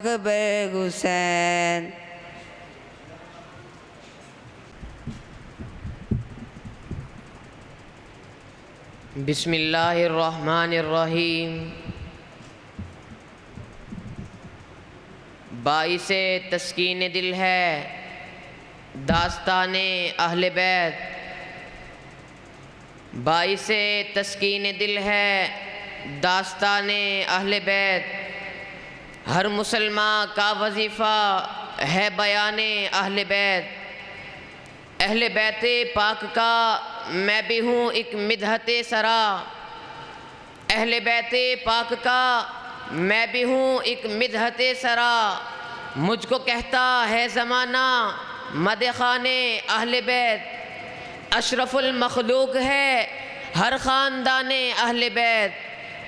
اکبر حسین۔ بسم اللہ الرحمن الرحیم۔ باعث تسکین دل ہے داستان اہل بیت، باعث تسکین دل ہے داستان اہل بیت، ہر مسلمان کا وظیفہ ہے بیان اہل بیت، اہل بیت پاک کا میں بھی ہوں ایک مدحت سرا، اہل بیت پاک کا میں بھی ہوں ایک مدحت سرا، مجھ کو کہتا ہے زمانہ مدح خوان اہل بیت، اشرف المخلوق ہے ہر خاندان اہل بیت،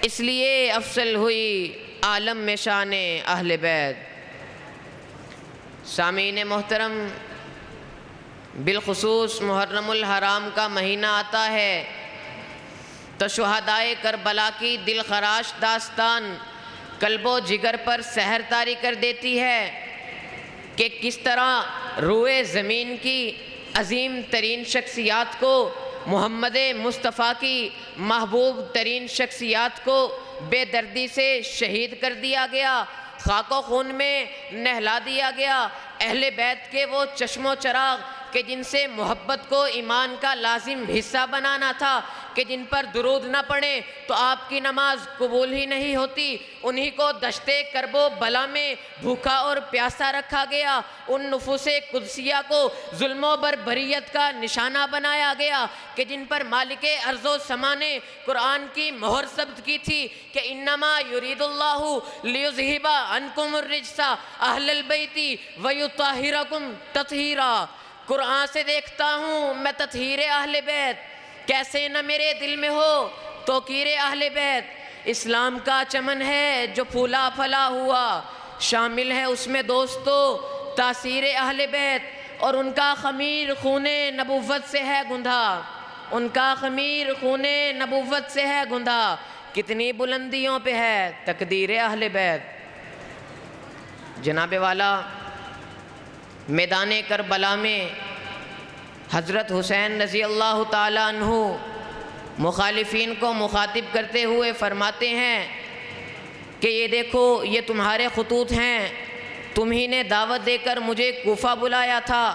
اس لیے افضل ہوئی عالم میں شان اہل بیت۔ سامعین محترم، بالخصوص محرم الحرام کا مہینہ آتا ہے تو شہدائے کربلا کی دل خراش داستان قلب و جگر پر سحر طاری کر دیتی ہے کہ کس طرح روئے زمین کی عظیم ترین شخصیات کو، محمد مصطفیٰ کی محبوب ترین شخصیات کو بے دردی سے شہید کر دیا گیا، خاک و خون میں نہلا دیا گیا۔ اہل بیت کے وہ چشم و چراغ کہ جن سے محبت کو ایمان کا لازم حصہ بنانا تھا، کہ جن پر درود نہ پڑھیں تو آپ کی نماز قبول ہی نہیں ہوتی، انہی کو دشت کرب و بلا میں بھوکا اور پیاسا رکھا گیا، ان نفوس قدسیہ کو ظلم و بربریت کا نشانہ بنایا گیا کہ جن پر مالک ارض و سما نے قرآن کی مہر ثبت کی تھی کہ انما یرید اللہ لیذہب عنکم الرجس اہل البیت ویطہرکم تطہیرا۔ قرآن سے دیکھتا ہوں میں تطہیر اہل بیت، کیسے نہ میرے دل میں ہو توقیر اہل بیت۔ اسلام کا چمن ہے جو پھولا پھلا ہوا، شامل ہے اس میں دوستو تاثیر اہل بیت، اور ان کا خمیر خون نبوت سے ہے گندھا، ان کا خمیر خون نبوت سے ہے گندھا، کتنی بلندیوں پہ ہے تقدیر اہل بیت۔ جناب والا، میدان کربلا میں حضرت حسین رضی اللہ تعالیٰ عنہ مخالفین کو مخاطب کرتے ہوئے فرماتے ہیں کہ یہ دیکھو یہ تمہارے خطوط ہیں، تمہی نے دعوت دے کر مجھے کوفہ بلایا تھا،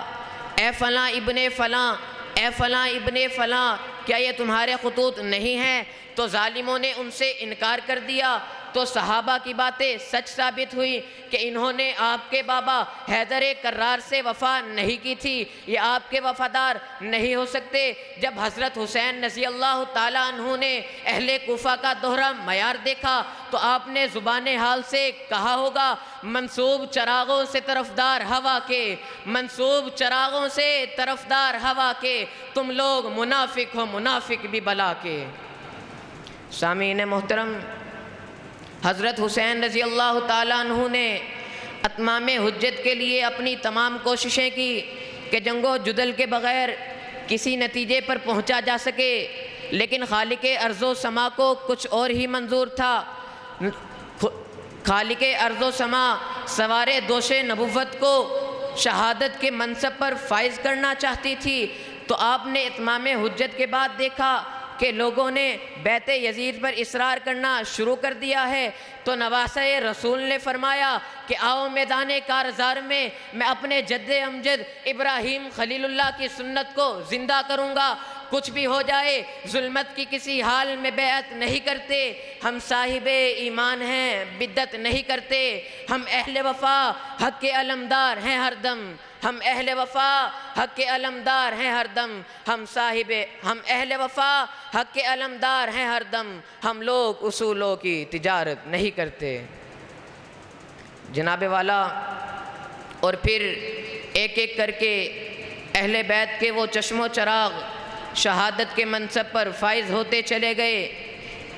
اے فلاں ابن فلاں، اے فلاں ابن فلاں، کیا یہ تمہارے خطوط نہیں ہیں؟ تو ظالموں نے ان سے انکار کر دیا، تو صحابہ کی باتیں سچ ثابت ہوئی کہ انہوں نے آپ کے بابا حیدر کرار سے وفا نہیں کی تھی، یہ آپ کے وفادار نہیں ہو سکتے۔ جب حضرت حسین رضی اللہ تعالیٰ عنہ نے اہل کوفہ کا دوہرا معیار دیکھا تو آپ نے زبان حال سے کہا ہوگا، منصوب چراغوں سے طرفدار ہوا کے، منصوب چراغوں سے طرفدار ہوا کے، تم لوگ منافق ہو منافق بھی بلا کے۔ سامعین محترم، حضرت حسین رضی اللہ تعالیٰ عنہ نے اتمام حجت کے لیے اپنی تمام کوششیں کی کہ جنگ و جدل کے بغیر کسی نتیجے پر پہنچا جا سکے، لیکن خالق ارض و سما کو کچھ اور ہی منظور تھا۔ خالق ارض و سما سوار دوش نبوت کو شہادت کے منصب پر فائز کرنا چاہتی تھی، تو آپ نے اتمام حجت کے بعد دیکھا کہ لوگوں نے بیت یزید پر اصرار کرنا شروع کر دیا ہے، تو نواسہ رسول نے فرمایا کہ آؤ میدان کارزار میں میں اپنے جد امجد ابراہیم خلیل اللہ کی سنت کو زندہ کروں گا، کچھ بھی ہو جائے ظلمت کی کسی حال میں بیعت نہیں کرتے، ہم صاحب ایمان ہیں بدعت نہیں کرتے، ہم اہل وفا حق کے علمدار ہیں ہر دم، ہم اہل وفا حق کے علمدار ہیں ہر دم، ہم اہل وفا حق کے علمدار ہیں ہر دم، ہم لوگ اصولوں کی تجارت نہیں کرتے۔ جناب والا، اور پھر ایک ایک کر کے اہل بیت کے وہ چشم و چراغ شہادت کے منصب پر فائز ہوتے چلے گئے۔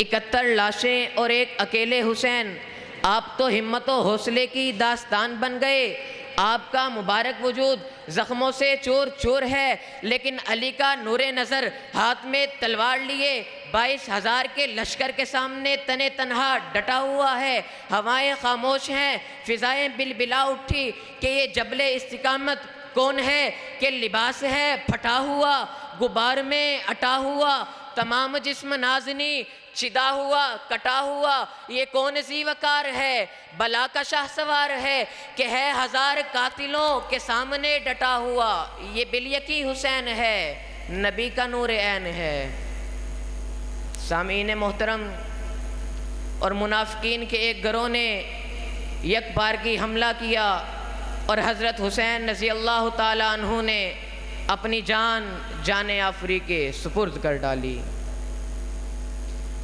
71 لاشیں اور ایک اکیلے حسین، آپ تو ہمت و حوصلے کی داستان بن گئے، آپ کا مبارک وجود زخموں سے چور چور ہے، لیکن علی کا نور نظر ہاتھ میں تلوار لیے 22,000 کے لشکر کے سامنے تنے تنہا ڈٹا ہوا ہے. ہوائیں خاموش ہیں, فضائیں بلبلا اٹھی کہ یہ جبل استقامت کون ہے, کہ لباس ہے پھٹا ہوا, غبار میں اٹا ہوا, تمام جسم نازنی چدا ہوا کٹا ہوا. یہ کون سی وقار ہے, بلا کا شاہ سوار ہے کہ ہے 1000 قاتلوں کے سامنے ڈٹا ہوا. یہ بالیکی حسین ہے, نبی کا نور عین ہے. سامعین محترم, اور منافقین کے ایک گروہ نے یک بار کی حملہ کیا اور حضرت حسین رضی اللہ تعالیٰ عنہ نے اپنی جان آفری کے سپرد کر ڈالی.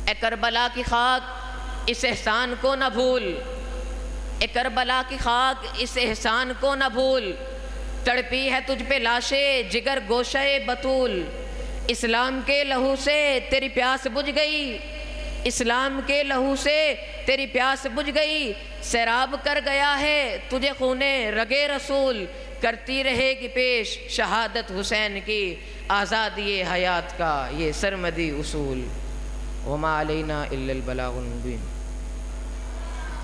اے کربلا کی خاک اس احسان کو نہ بھول, اے کربلا کی خاک اس احسان کو نہ بھول, تڑپی ہے تجھ پہ لاشے جگر گوشے بطول. اسلام کے لہو سے تیری پیاس بجھ گئی, اسلام کے لہو سے تیری پیاس بجھ گئی, سیراب کر گیا ہے تجھے خونے رگے رسول. کرتی رہے گی پیش شہادت حسین کی, آزادی حیات کا یہ سرمدی اصول. وما علینا الا البلاغ المبین.